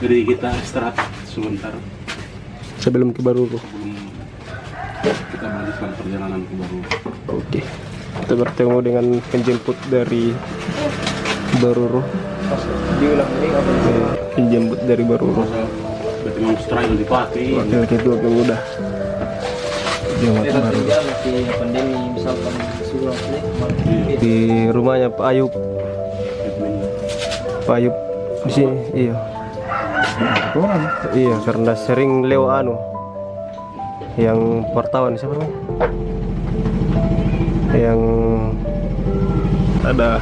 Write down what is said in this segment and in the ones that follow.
Jadi kita istirahat sebentar sebelum ke Baruru. sebelum kita melanjutkan perjalanan ke Baruru. Oke, kita bertemu dengan penjemput dari Baruru. Penjemput dari Baruru. Berarti memang trial dipakai. Wakil kedua pemuda. Jemput Baruru. Masih pandemi misalkan surat nih. Di rumahnya Pak Ayub. Pak Ayub di sini, iya. Iya, karena sering lewat yang wartawan siapa namanya? Yang ada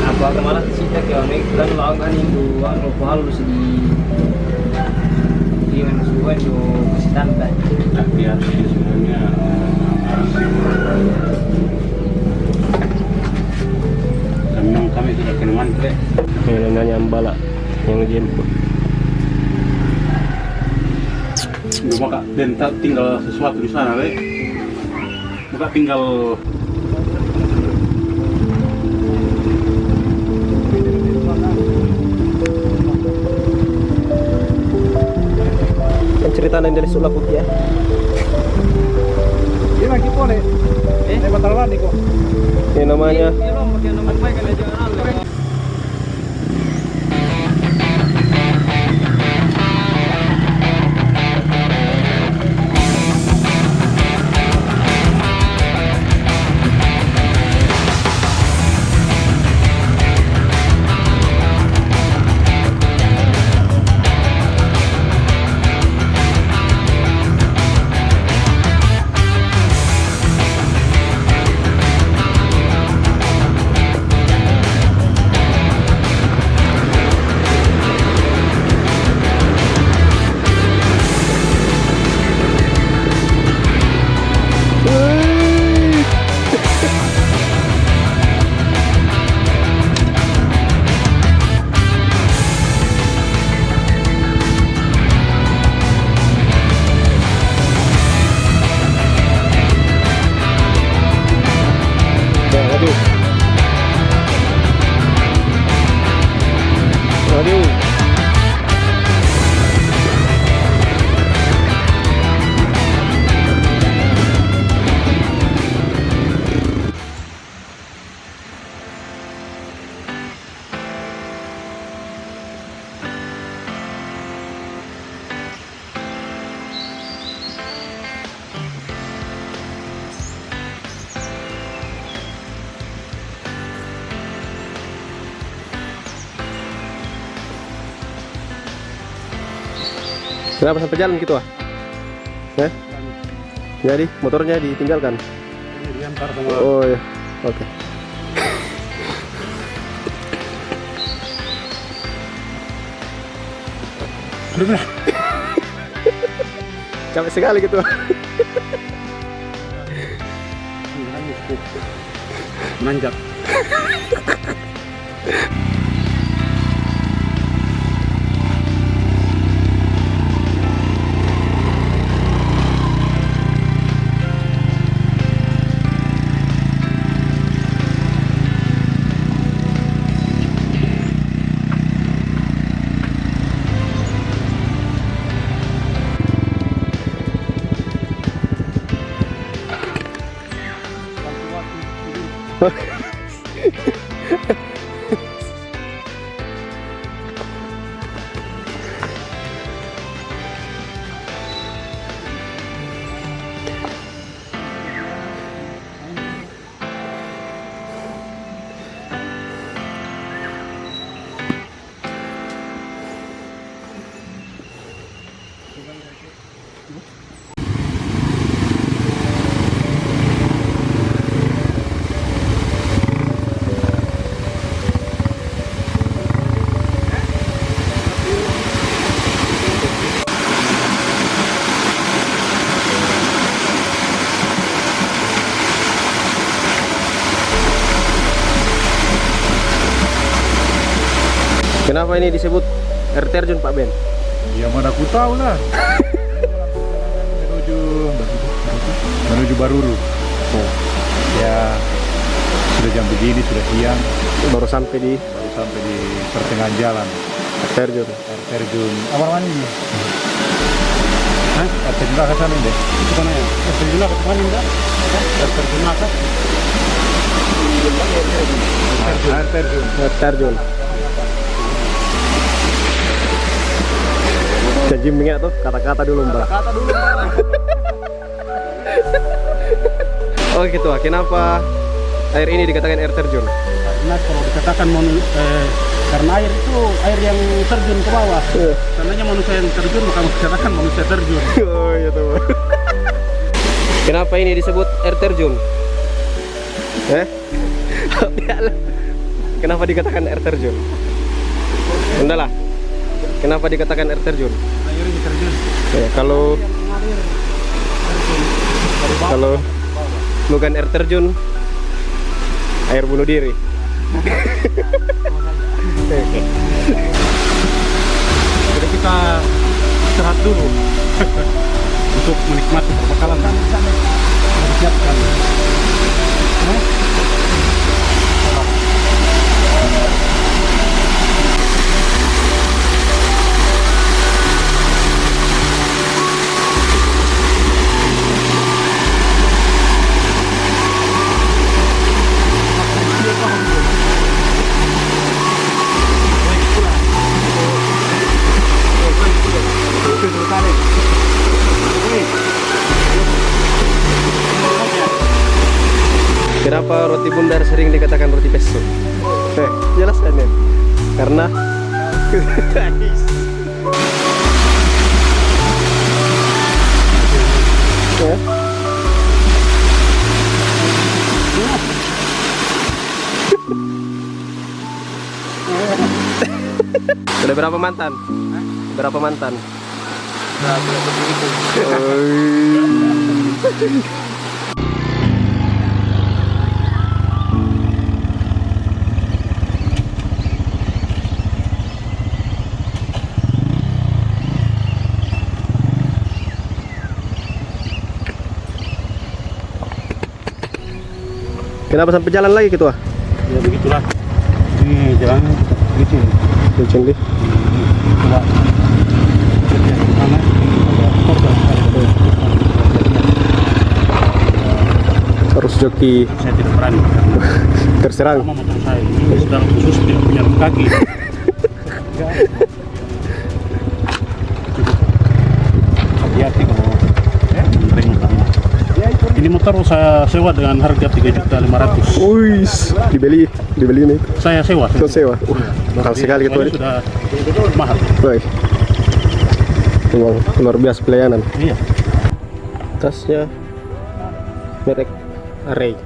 Apa kemana sih kayak orang kan lawan itu anu halus di mensuan do kesehatan kan. Nah, biar sebenarnya memang kami sudah kenalan yang nanya Mbala yang jemput. maka dan tinggal sesuatu di sana le. Maka tinggal Cerita yang dari Sulapuk ya. Ini lagi boleh. Ini batal kok. Ini namanya Waduh. Kenapa sampai jalan gitu ah? Jadi motornya ditinggalkan. Ini diantar sama Oh ya, oke. Capek sekali gitu. menanjak. Kenapa ini disebut air terjun Pak Ben? Ya mana aku tahu lah. menuju Baruru. Oh. Ya sudah jam begini, sudah siang, Baru sampai di baru sampai di pertengahan jalan. terjun. Air terjun. Apa namanya ini? Hah? Air terjun ke sana deh. Itu mana ya? Terjun ke mana enggak? Terjun apa? Air terjun. Terjun. Janji minyak tuh kata-kata dulu mbak. Kata dulu. Oh gitu, kenapa air ini dikatakan air terjun? Karena kalau dikatakan karena air itu air yang terjun ke bawah. Seandainya manusia yang terjun maka dikatakan manusia terjun. Oh iya tuh. Kenapa ini disebut air terjun? Kenapa dikatakan air terjun? Enggak lah. Kenapa dikatakan air terjun? Air ini terjun. Ya, kalau bukan air terjun, air bunuh diri. Jadi kita istirahat dulu untuk menikmati perbekalan yang disiapkan. Kenapa roti bundar sering dikatakan roti pesto? Jelaskan ya. Karena ya. Sudah berapa mantan? Berapa mantan? Kenapa sampai jalan lagi gitu ah? Ya begitulah. Ini jalan gitu. Licin deh. Coba. Mana? Harus joki Saya tidak berani. terserang. Sama motor saya ini sudah khusus tidak punya rem kaki. Hati-hati kalau rem utama. Ini motor saya sewa dengan harga 3.500.000. Wih, dibeli ini. Saya sewa. Kau sewa. Mahal sekali gitu. Sudah mahal. Woi. Memang luar biasa pelayanan. Iya. Tasnya merek Array.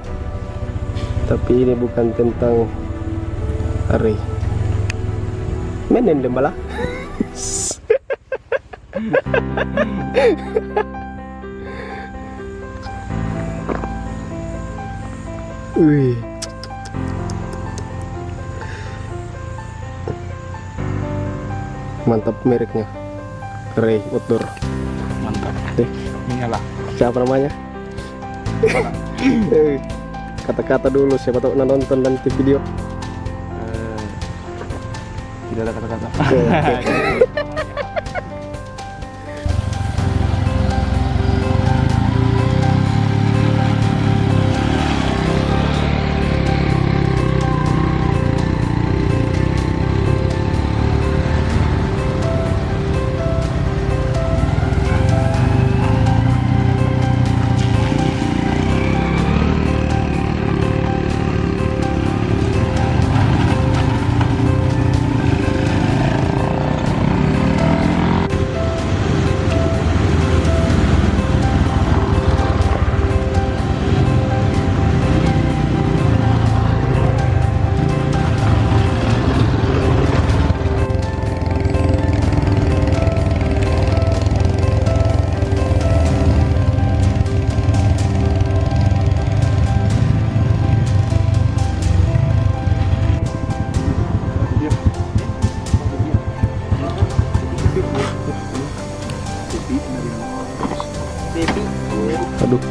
Tapi ini bukan tentang Array. Menen lembala. Wih. Mantap mereknya. Array outdoor. Mantap. Inilah. Siapa namanya? Kata-kata dulu, siapa tahu nonton nanti video. Tidak ada kata-kata. Aduh.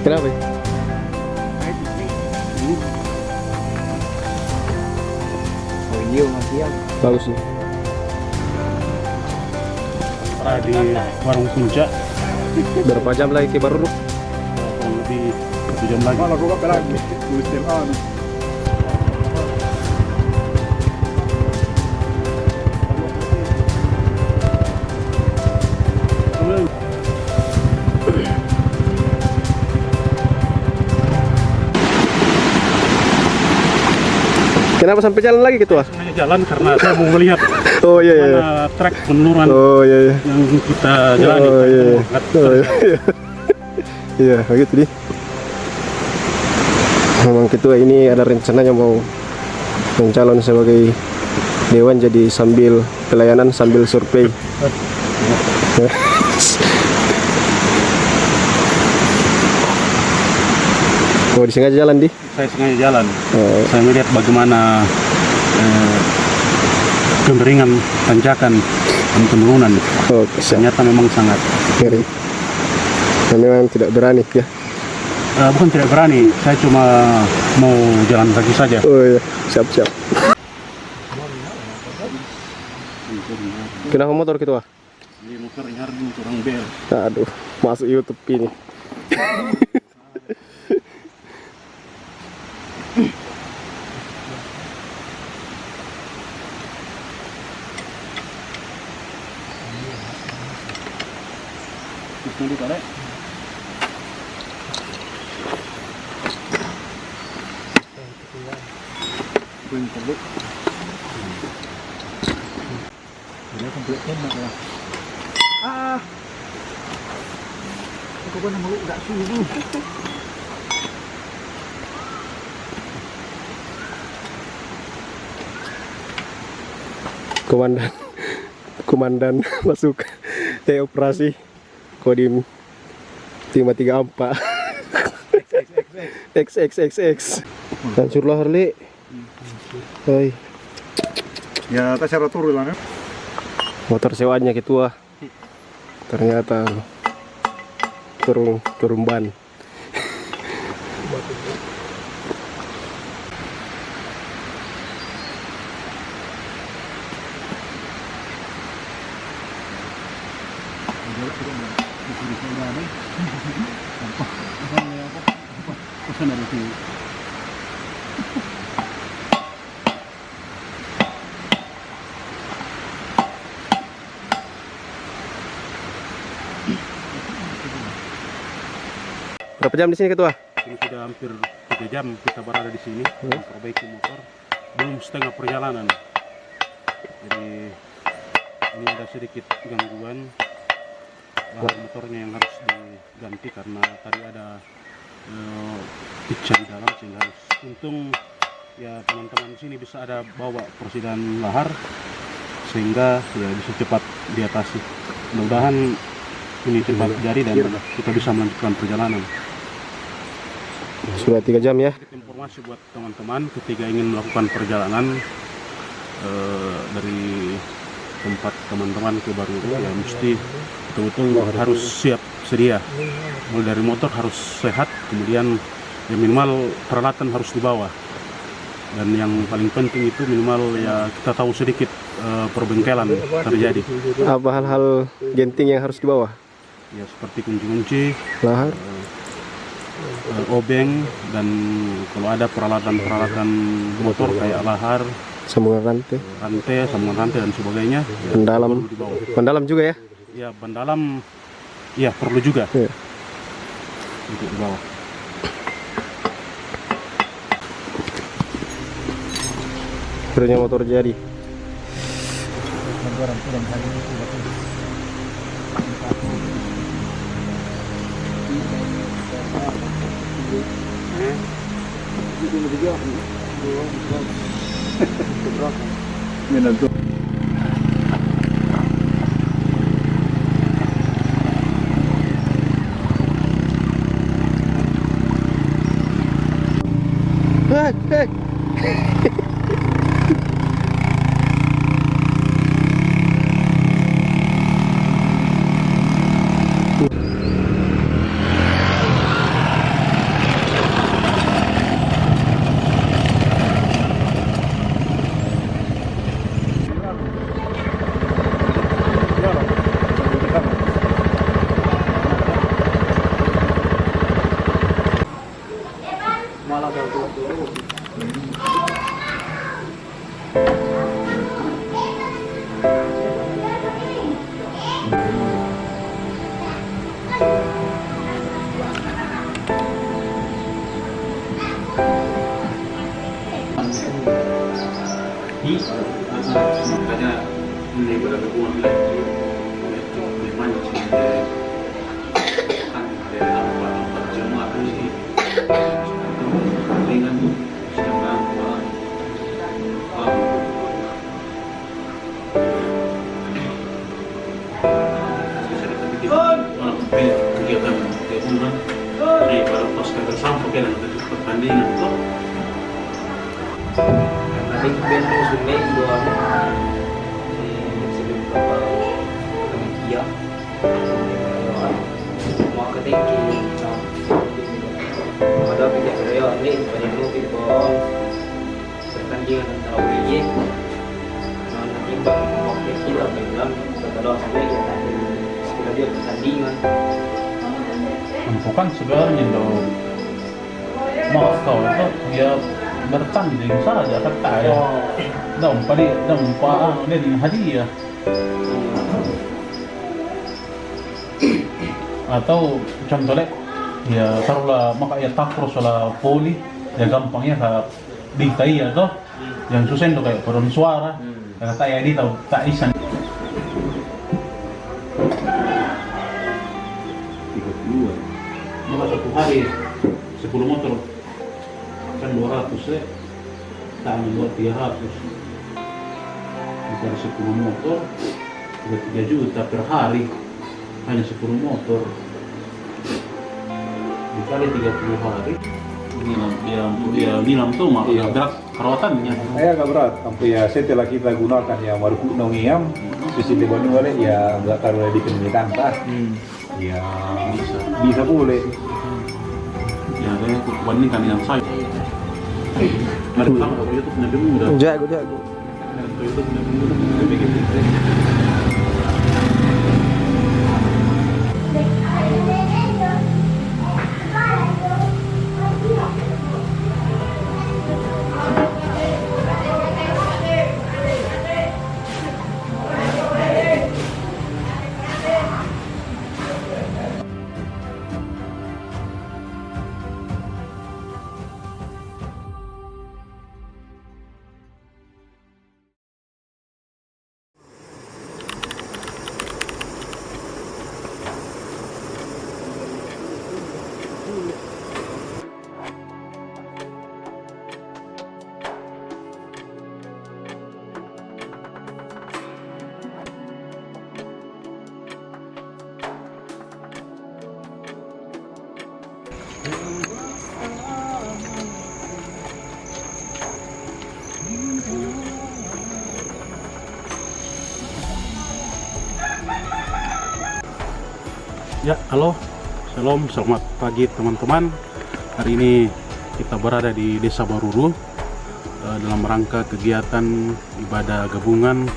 Kenapa? Iya, masian. Bagus nih. Pernah di warung puncak, Berapa jam lagi ke Baruruk? kurang lebih 1 jam lagi. Malah gua lagi tulisin anu. Kenapa sampai jalan lagi gitu ah? Sengaja jalan karena saya mau melihat Oh iya iya. mana trek peneluran Oh iya iya. yang kita jalani. Oh iya. Lihat Oh iya. Iya, begitu nih. Memang ketua ini ada rencananya mau mencalon sebagai dewan, jadi sambil pelayanan sambil survei. Oh, disengaja jalan di? Saya sengaja jalan. Oh, Saya melihat bagaimana kemiringan tanjakan dan penurunan. oh siap. Ternyata memang sangat Ngeri. Dan memang tidak berani ya. bukan tidak berani, saya cuma mau jalan kaki saja. Oh iya, siap-siap. Kenapa motor gitu ah? Ini motor Hardi orang bel. Aduh, masuk YouTube ini. Tunggu balik. Ini komplit enak lah. Aku pun mau enggak suruh. Komandan masuk operasi Kodim 534 XXXX. Hancurlah Harley. Hai. Ya, tak cara turun lah. Motor sewaannya ketua. Ternyata turun ban. Berapa jam di sini ketua? Ini sudah hampir 3 jam kita berada di sini memperbaiki motor. Belum setengah perjalanan. Jadi ini ada sedikit gangguan. Motornya yang harus diganti karena tadi ada pecah di dalam sehingga harus. Untung ya teman-teman di sini bisa ada bawa persediaan lahar sehingga ya bisa cepat diatasi. Mudah-mudahan ini cepat jadi dan kita bisa melanjutkan perjalanan. Sudah 3 jam ya. Informasi buat teman-teman ketika ingin melakukan perjalanan dari tempat teman-teman ke Baruruk ya mesti betul-betul harus siap sedia. Mulai dari motor harus sehat, kemudian ya minimal peralatan harus dibawa. Dan yang paling penting itu minimal ya kita tahu sedikit perbengkelan terjadi. Apa hal-hal genting yang harus dibawa? Ya seperti kunci-kunci, Lahar. obeng, dan kalau ada peralatan-peralatan motor kayak lahar, Sambungan rantai. sambungan rantai dan sebagainya ya, Pendalam. perlu dibawa. Pendalam juga ya? Ya ban dalam ya perlu juga Iya. untuk dibawa. Akhirnya motor jadi. Minado. Makanya ini bergabung lagi memancing kan ada apa jemaah sih dengan sedang kegiatan gabungan dari para pasukan bersama dengan pertandingan itu. Nanti kemudian sungai dua sebelum kami kia mau ke tinggi ada pihak saya ini banyak mungkin bom pertandingan antara UIY nanti bang waktu kita bilang setelah sampai setelah dia pertandingan Bukan sebenarnya dong Moskow itu dia bertanding saja kata ya dampak dia hadiah atau contohnya ya taruhlah maka ya takros lah poli ya gampangnya kayak dita ya toh yang susah itu kayak peron suara kata ya di tahu tak isan 32 maka satu hari 10 motor kan 200 ya tak buat 300 bukan 10 motor 3 juta per hari hanya 10 motor dikali 30 hari Nilam tuh mah berat perawatannya Agak berat, sampai ya setelah kita gunakan yang baru nongiam, sisi depan boleh ya nggak taruh di kendaraan tas, ya bisa boleh. Ya saya bandingkan yang saya. Mari pertama ke YouTube Nabi Muda. Jago. Ke YouTube Nabi Muda lebih gitu. Ya, halo, shalom, selamat pagi teman-teman. Hari ini kita berada di Desa Baruru dalam rangka kegiatan ibadah gabungan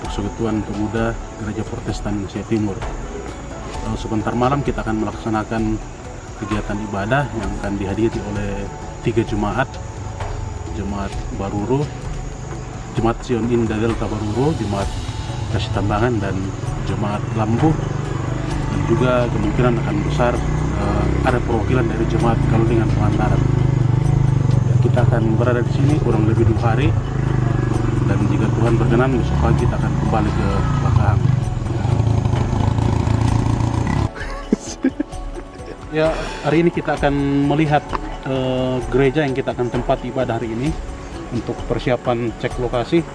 Persekutuan Pemuda Gereja Protestan Indonesia Timur. Sebentar malam kita akan melaksanakan kegiatan ibadah yang akan dihadiri oleh 3 jemaat Baruru, Jemaat Sion Indah Delta Baruru, Jemaat Kasih Tambangan, dan Jemaat Lambu. Dan juga kemungkinan akan besar ada perwakilan dari Jemaat Kalungan Pangandaran. Ya, kita akan berada di sini kurang lebih 2 hari, dan jika Tuhan berkenan besok pagi kita akan kembali ke Bakahang. Ya, hari ini kita akan melihat gereja yang kita akan tempati ibadah hari ini untuk persiapan cek lokasi.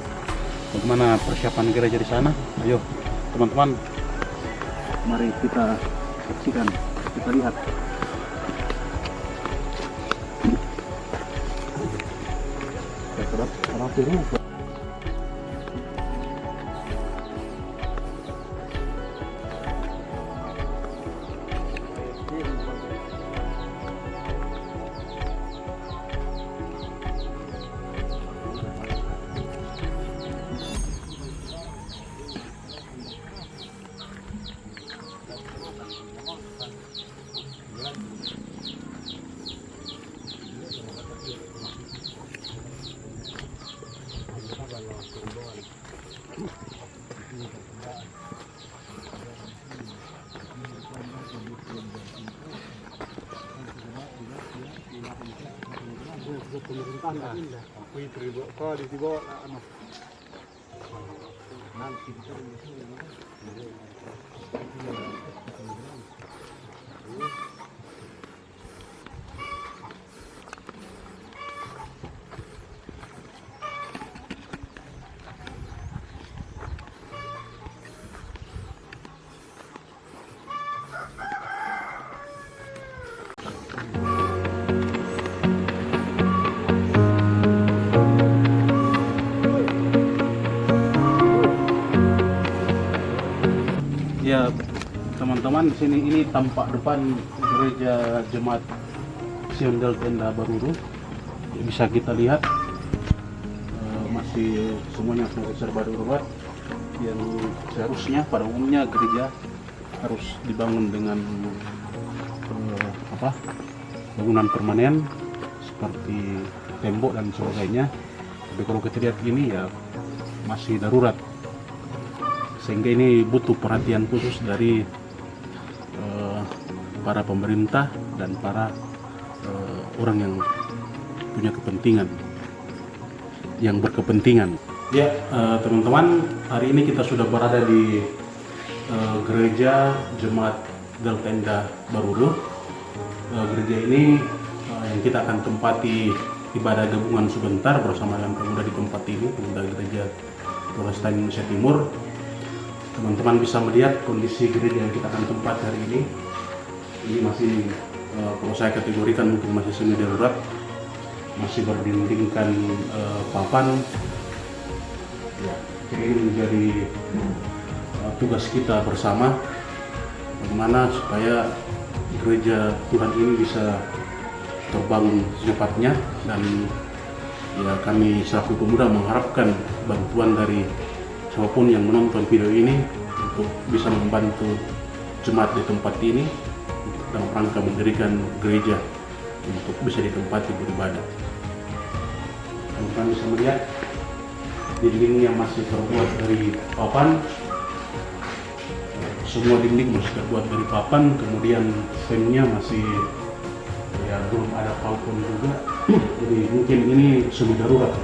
Bagaimana persiapan gereja di sana? Ayo, teman-teman, mari kita saksikan, kita lihat. Pemerintahan Ya, teman-teman, di sini ini tampak depan gereja Jemaat Sion Del Tenda Baruru. Ya, bisa kita lihat masih semuanya serba darurat. Yang seharusnya pada umumnya gereja harus dibangun dengan bangunan permanen seperti tembok dan sebagainya. Tapi kalau kita lihat ini ya masih darurat. Sehingga ini butuh perhatian khusus dari para pemerintah dan para orang yang punya kepentingan, yang berkepentingan. Ya, teman-teman, hari ini kita sudah berada di gereja Jemaat Del Tenda Baruru. Gereja ini yang kita akan tempati ibadah gabungan sebentar bersama dengan pemuda di tempat ini, pemuda gereja Protestan Indonesia Timur. Teman-teman bisa melihat kondisi gereja yang kita akan tempat hari ini. Ini masih, kalau saya kategorikan mungkin masih semi darurat, masih berdindingkan papan. Ya, ini menjadi tugas kita bersama, bagaimana supaya gereja Tuhan ini bisa terbangun secepatnya, dan ya kami selaku pemuda mengharapkan bantuan dari siapapun yang menonton video ini untuk bisa membantu jemaat di tempat ini dalam rangka mendirikan gereja untuk bisa ditempati beribadah. Teman-teman bisa melihat dinding yang masih terbuat dari papan. Semua dinding masih terbuat dari papan, kemudian frame-nya masih ya belum ada papan juga. Jadi mungkin ini semi darurat.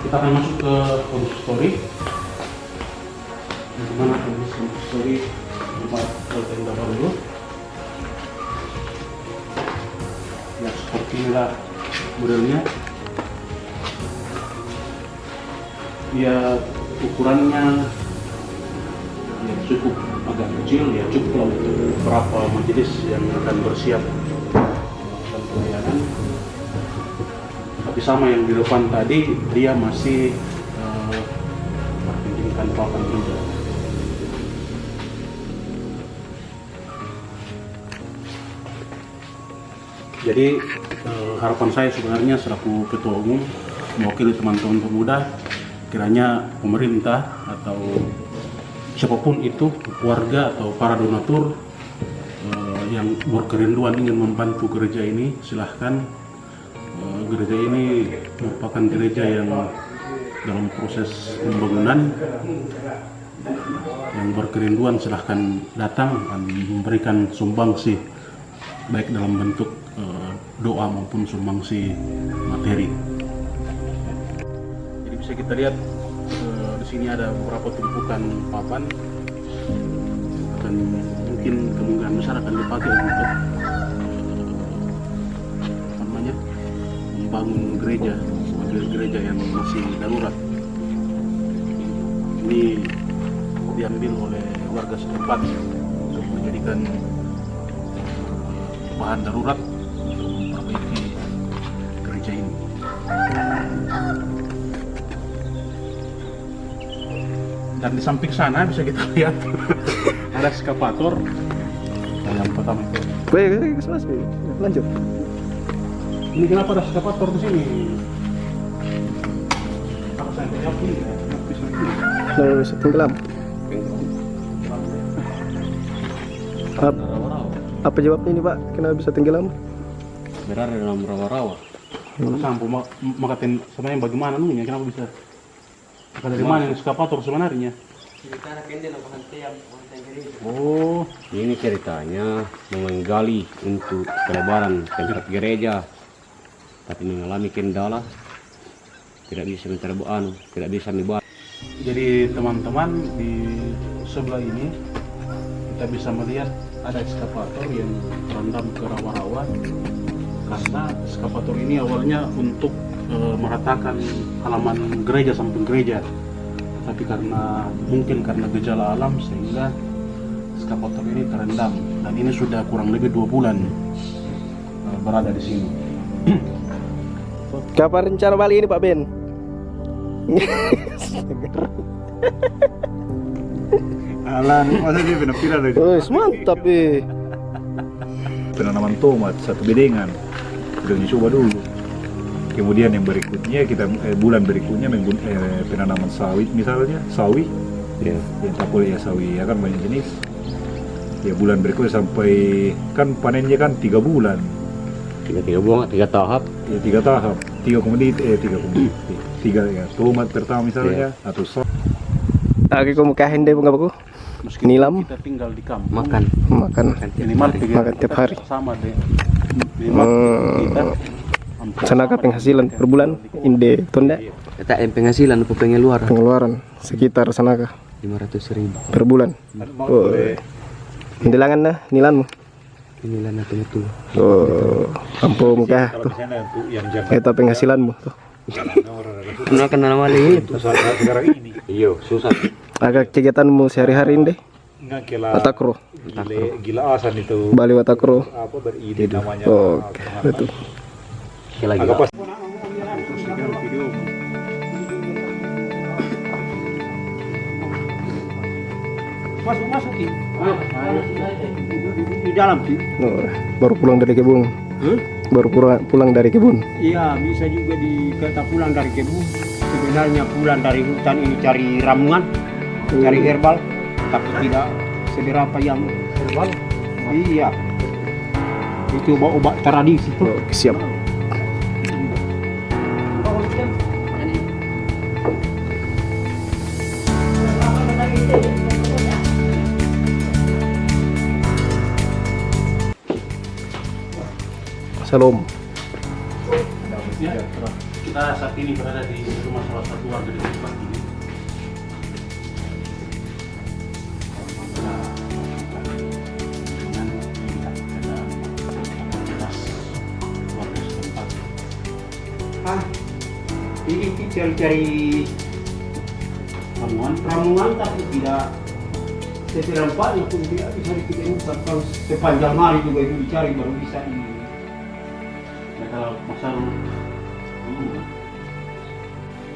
Kita akan masuk ke kondisi story. Bagaimana kondisi story Jemaat Del Tenda Baruru? Ya, seperti inilah modelnya. Ya, ukurannya ya cukup agak kecil, ya cukup untuk beberapa majelis yang akan bersiap melakukan pelayanan. Tapi sama yang di depan tadi, dia masih berdindingkan papan juga. Jadi harapan saya sebenarnya selaku ketua umum mewakili teman-teman pemuda, kiranya pemerintah atau siapapun itu, warga atau para donatur yang berkerinduan ingin membantu gereja ini, silahkan. Gereja ini merupakan gereja yang dalam proses pembangunan. Yang berkerinduan silahkan datang dan memberikan sumbangsi, baik dalam bentuk doa maupun sumbangsi materi. Jadi bisa kita lihat di sini ada beberapa tumpukan papan, dan mungkin kemungkinan besar akan dipakai untuk membangun gereja, sebagai gereja yang masih darurat. Ini diambil oleh warga setempat untuk menjadikan bahan darurat untuk memperbaiki gereja ini. Dan di samping sana bisa kita lihat ada eskavator. Nah, yang pertama itu. Lanjut. Ini kenapa ada eskavator di sini? Apa saya jawab ini? Bisa tenggelam. Apa jawabnya ini, Pak? Kenapa bisa tenggelam? Berada dalam rawa-rawa. Kalau sampo makatin sebenarnya bagaimana nih? Kenapa bisa? Dari mana eskavator sebenarnya? Oh, ini ceritanya menggali untuk pelebaran tempat gereja. tapi mengalami kendala tidak bisa tidak bisa dibuat. Jadi teman-teman di sebelah ini kita bisa melihat ada ekskavator yang terendam ke rawa-rawa karena ekskavator ini awalnya untuk meratakan halaman gereja samping gereja, tapi mungkin karena gejala alam sehingga ekskavator ini terendam dan ini sudah kurang lebih 2 bulan berada di sini. Kapan rencana balik ini Pak Ben? Alah, masa dia pernah dari Mantap penanaman tomat satu bedengan. Udah dicoba dulu. Kemudian yang berikutnya kita bulan berikutnya penanaman sawit misalnya, sawi. Ya. Yang tak boleh ya sawi, ya kan banyak jenis. Ya bulan berikutnya sampai kan panennya kan 3 bulan. 3 tahap. Ya 3 tahap. 3 ya tomat pertama misalnya atau sawi. Lagi kau mukahin deh nggak baku? Meskipun Nilam. kita tinggal di kampung, Makan minimal Makan tiap hari. sama deh. Minimal kita Sanaka penghasilan per bulan inde tonda kita penghasilan apa pengeluaran pengeluaran sekitar sanaka 500.000 per bulan. Oh. Indilangan nah nilanmu. inilah itu. Oh, ampo muka tuh. Eta penghasilanmu tuh. Pernah kenal nama ini Sekarang ini. iyo susah Agak kegiatanmu sehari-hari deh. Enggak kira Watakro. gila asan itu. Bali Watakro. Apa beride namanya? Oh, betul. lagi Agak pas. Masuk di dalam sih. Oh, baru pulang dari kebun. Baru pulang dari kebun. Iya, bisa juga dikata pulang dari kebun. Sebenarnya pulang dari hutan ini cari ramuan, cari herbal, tapi tidak seberapa yang herbal. Iya, itu obat tradisi tuh. Oh, siap. Salam. Kita saat ini berada di rumah salah satu warga di tempat ini. Dengan melihat keadaan aktivitas warga setempat. Ini cari-cari ramuan tapi tidak seperempatnya pun tidak bisa ditemukan. Kalau sepanjang hari juga itu dicari baru bisa ini. Kalau masal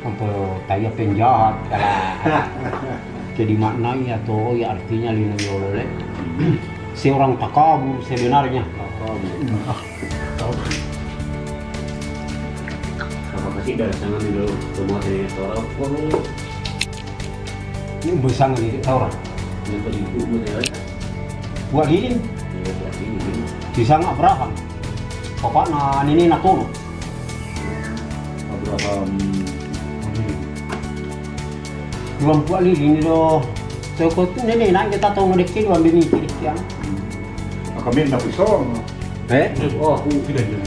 Kalau kayak penjahat jadi maknanya atau ya artinya lino yolole seorang takabur sebenarnya. apa kasih dari sana dulu semua dari orang Ini besar di orang yang tadi itu buat lilin di sana Abraham pokoknya ini naturu Abraham belum buat lilin itu so nenek nak kita tahu ngedek sini ambil ni yang kami nak pisau. oh aku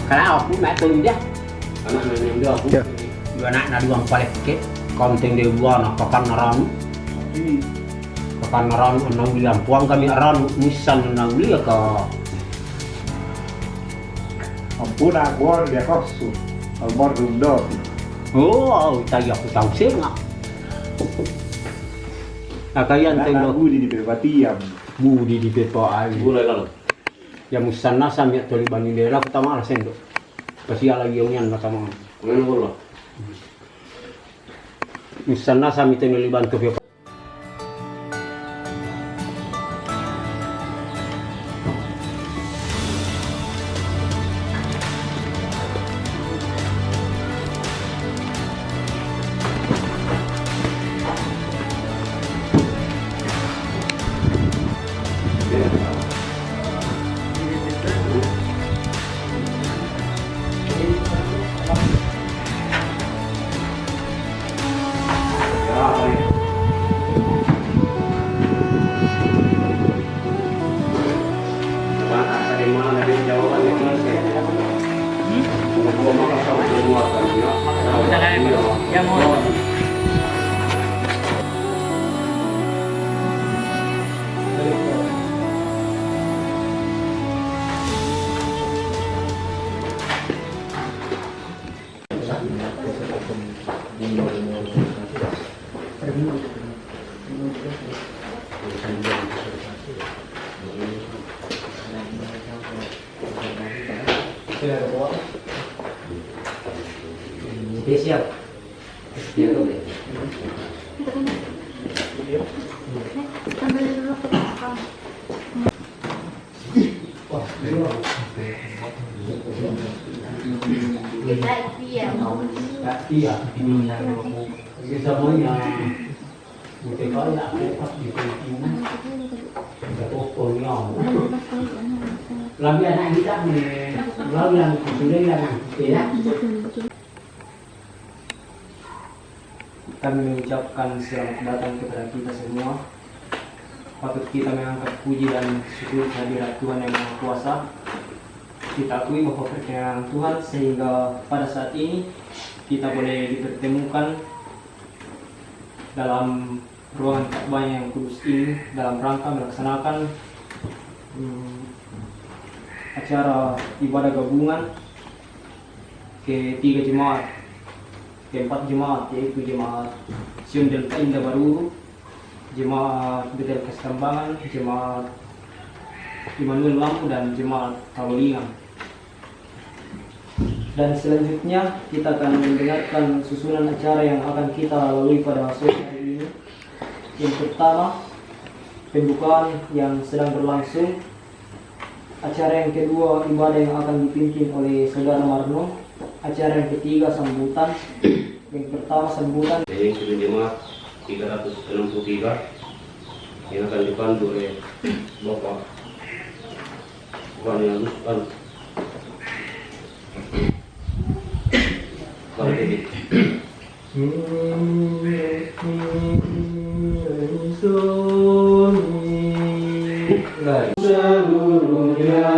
kalau aku nak tahu dia anak yang dia aku Ya. dua anak nak dua paling sikit konten dia dua nak kapan naran enam bilang puang kami aran nisan enam dia ke Ampun aku dia kosong. Almarhum dok. oh tadi aku tahu sih nggak kalian tengok Budi di Batiam. budi di pepo air mulai lalu yang musana sampai toliban ini daerah pertama lah sendok pasti lagi yang pertama mana bola musana sampai toliban ke pepo Ya mohon. Siap. Siap dulu. Iya, ini semuanya mungkin kalau nak lepas di sini, kita pokoknya. Lagi anak kita ni, lagi yang sudah yang tidak. Kami mengucapkan selamat datang kepada kita semua. Patut kita mengangkat puji dan syukur kehadirat Tuhan yang Maha Kuasa. Kita akui bahwa perkenan Tuhan sehingga pada saat ini kita boleh dipertemukan dalam ruangan khotbah yang kudus ini dalam rangka melaksanakan acara ibadah gabungan ketiga jemaat, keempat jemaat, yaitu jemaat Sion Delta Indah Baru, jemaat Betel Kastambangan, jemaat Immanuel Lampu, dan jemaat Kawalingan. Dan selanjutnya kita akan mendengarkan susunan acara yang akan kita lalui pada sore hari ini. Yang pertama, pembukaan yang sedang berlangsung. Acara yang kedua, ibadah yang akan dipimpin oleh Saudara Marno. Acara yang ketiga, sambutan. Yang pertama, sambutan. Yang kedua jemaat 363 yang akan dipandu oleh Bapak Bani Agus Bang Dedi. Seluruhnya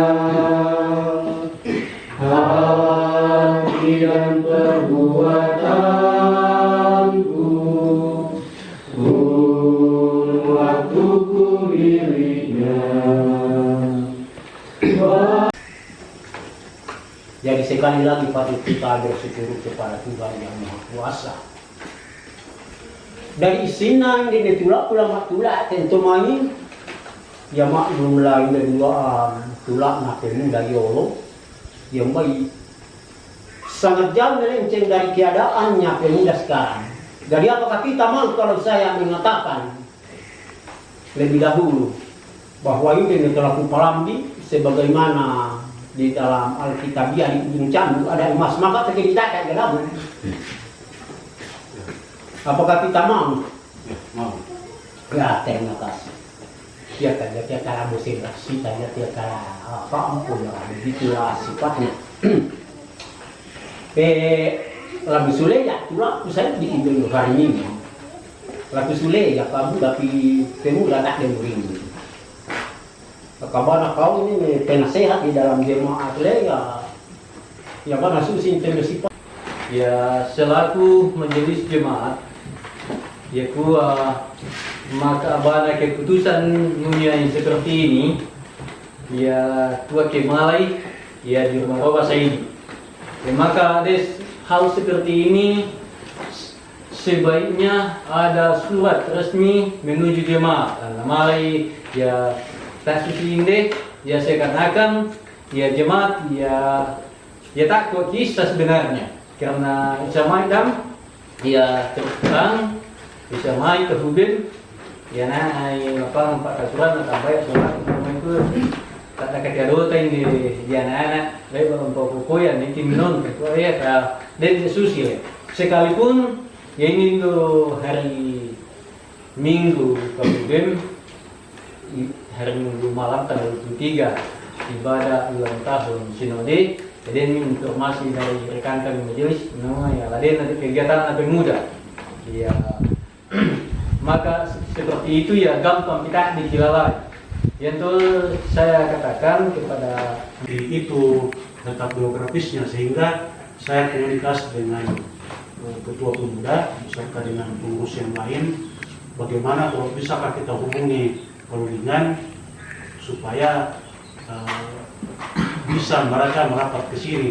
hati dan perbuatanku, waktuku miliknya. Jadi sekali lagi patut kita bersyukur kepada Tuhan yang Maha Kuasa. Dari isinan ini tulak ulama tulak tentu main ya maklum lain dari tulak nak dari Allah yang baik sangat jauh melenceng dari keadaannya pemuda sekarang. Jadi apakah kita mau kalau saya mengatakan lebih dahulu bahwa ini telah kupalambi sebagaimana di dalam Alkitabiah di ujung candu ada emas, maka kita akan gabung. Apakah kita mau? Mau. Ya, terima kasih. Dia kala musim kita dia kala apa ampun ya begitulah sifatnya. Lagu Sule ya, itulah saya di Indo hari ini. Lagu Sule ya kamu tapi pemuda tak dengerin. Kabar kau ini penasehat di dalam jemaat ya mana susin tersifat. Ya selaku majelis jemaat, ya maka abana keputusan yang seperti ini, ya tua kemalai, ya di rumah Bapak Saidi. Ya, maka hal seperti ini sebaiknya ada surat resmi menuju jemaat. Karena malai ya kasus ini ya saya katakan ya jemaat ya takut kisah sebenarnya karena jamaah dam ya terus terang bisa main ke hubin ya apa aturan atau baik sholat itu kata dota ini ya anak baik pokoknya nanti minum ketua ya dan susi ya sekalipun ya ini tuh hari Minggu kemudian hari Minggu malam tanggal 23 ibadah ulang tahun sinode. Jadi ini informasi dari rekan kami majelis ya laden nanti kegiatan anak muda ya maka seperti itu ya gampang kita dikilalai. Yang saya katakan kepada Itu letak geografisnya sehingga saya komunikasi dengan ketua pemuda beserta dengan pengurus yang lain, bagaimana kalau bisakah kita hubungi perundingan supaya bisa mereka merapat ke sini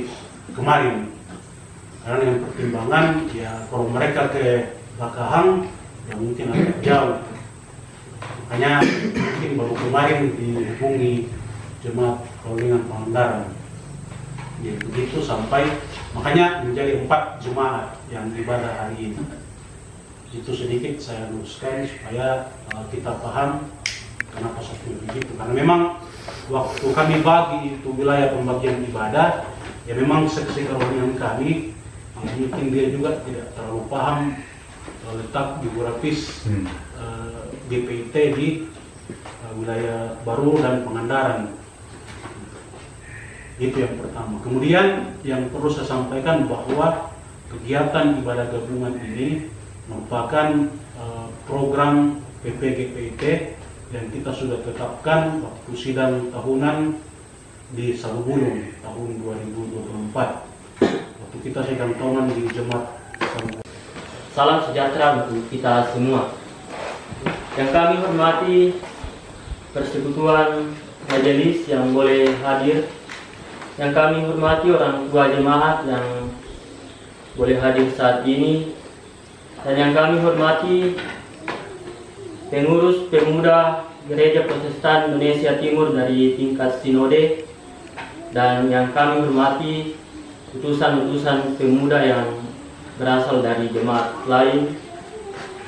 kemarin, karena dengan pertimbangan ya kalau mereka ke Bakahang ya mungkin agak jauh, makanya mungkin baru kemarin dihubungi jemaat perundingan Pangandaran ya, begitu sampai makanya menjadi 4 jemaat yang ibadah hari ini. Itu sedikit saya luruskan supaya kita paham kenapa seperti begitu, karena memang waktu kami bagi itu wilayah pembagian ibadah ya memang seksi kerohanian kami ya, mungkin dia juga tidak terlalu paham letak geografis GPIT di wilayah Baru dan Pangandaran. Itu yang pertama. Kemudian yang perlu saya sampaikan bahwa kegiatan ibadah gabungan ini merupakan program PPGPIT yang kita sudah tetapkan waktu sidang tahunan di Salubulung tahun 2024. Waktu kita sidang tahunan di Jemaat Salubulung. Salam sejahtera untuk kita semua. Yang kami hormati persekutuan majelis yang boleh hadir, yang kami hormati orang tua jemaat yang boleh hadir saat ini, dan yang kami hormati pengurus pemuda Gereja Protestan Indonesia Timur dari tingkat sinode, dan yang kami hormati utusan-utusan pemuda yang berasal dari jemaat lain,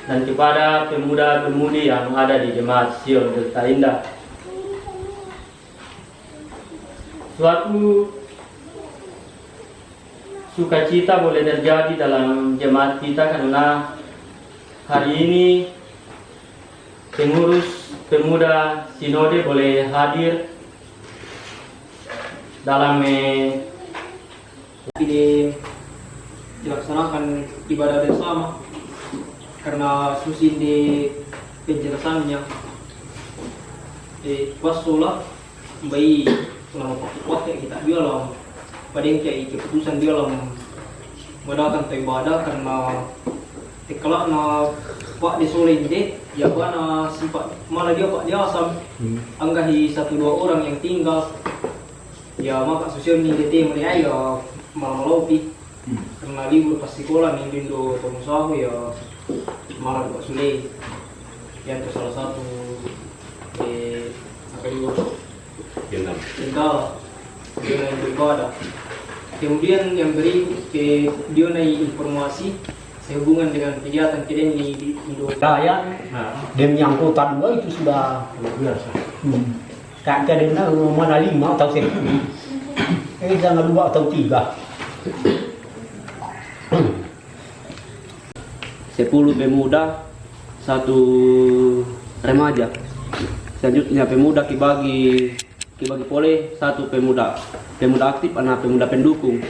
dan kepada pemuda-pemudi yang ada di jemaat Sion Delta Indah. Suatu sukacita boleh terjadi dalam jemaat kita karena hari ini pengurus pemuda sinode boleh hadir dalam dilaksanakan ibadah bersama, karena susin di penjelasannya wasola bayi selama pakai kita dia lah pada yang kayak keputusan dia lah mengadakan ibadah, karena tekelak na pak di Solo ini ya bana sifat malah dia pak dia asam anggahi 1-2 orang yang tinggal ya, maka sosial media mulai ya malah melopi karena libur pas sekolah nih Indo pengusaha ya malah Pak Sule yang itu salah satu apa itu tinggal dia yang beribadah. Kemudian yang berikut dia naik informasi sehubungan dengan kegiatan kita ini di Indo. Saya dia menyangkutan itu sudah luar biasa. Kakak dia mana 5 atau 10, jangan 2 atau 3. 10 pemuda, 1 remaja. Selanjutnya pemuda dibagi boleh 1 pemuda aktif, anak pemuda pendukung.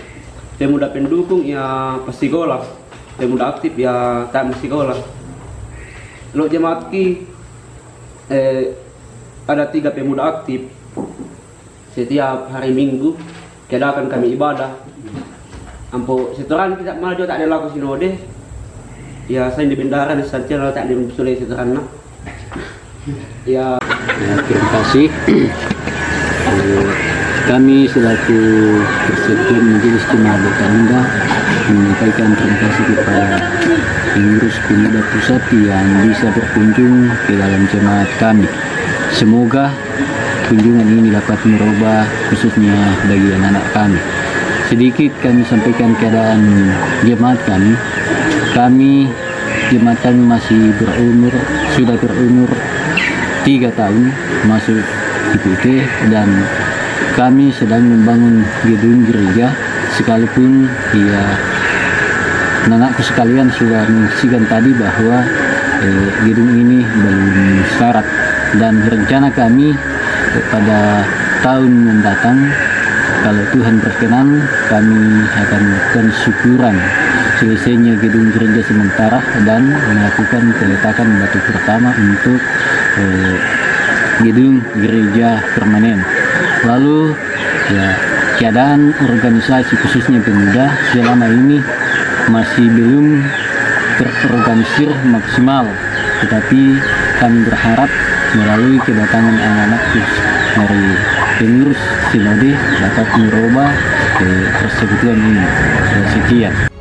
Pemuda pendukung ya pasti gola, pemuda aktif ya tak mesti gola. Lo jemaat ki ada 3 pemuda aktif. Setiap hari Minggu akan kami ibadah. Ampo setoran kita malah juga tak ada laku sinode. Ya saya di bendaran saja tak ada sulai setoran. Ya terima kasih. Kami selaku Persekutuan Majelis Jemaat Delta Indah menyampaikan terima kasih kepada pengurus pemuda pusat yang bisa berkunjung ke dalam jemaat kami. Semoga kunjungan ini dapat merubah khususnya bagi anak-anak kami. Sedikit kami sampaikan keadaan jemaat kami. Jemaat kami masih sudah berumur 3 tahun masuk IPT, dan kami sedang membangun gedung gereja, sekalipun ya anakku sekalian sudah menyaksikan tadi bahwa gedung ini belum syarat, dan rencana kami pada tahun mendatang kalau Tuhan berkenan kami akan melakukan syukuran selesainya gedung gereja sementara dan melakukan peletakan batu pertama untuk gedung gereja permanen. Lalu ya keadaan organisasi khususnya pemuda selama ini masih belum terorganisir maksimal, tetapi kami berharap melalui kedatangan anak-anak dari pengurus sinode dapat merubah persekutuan ini. Sekian.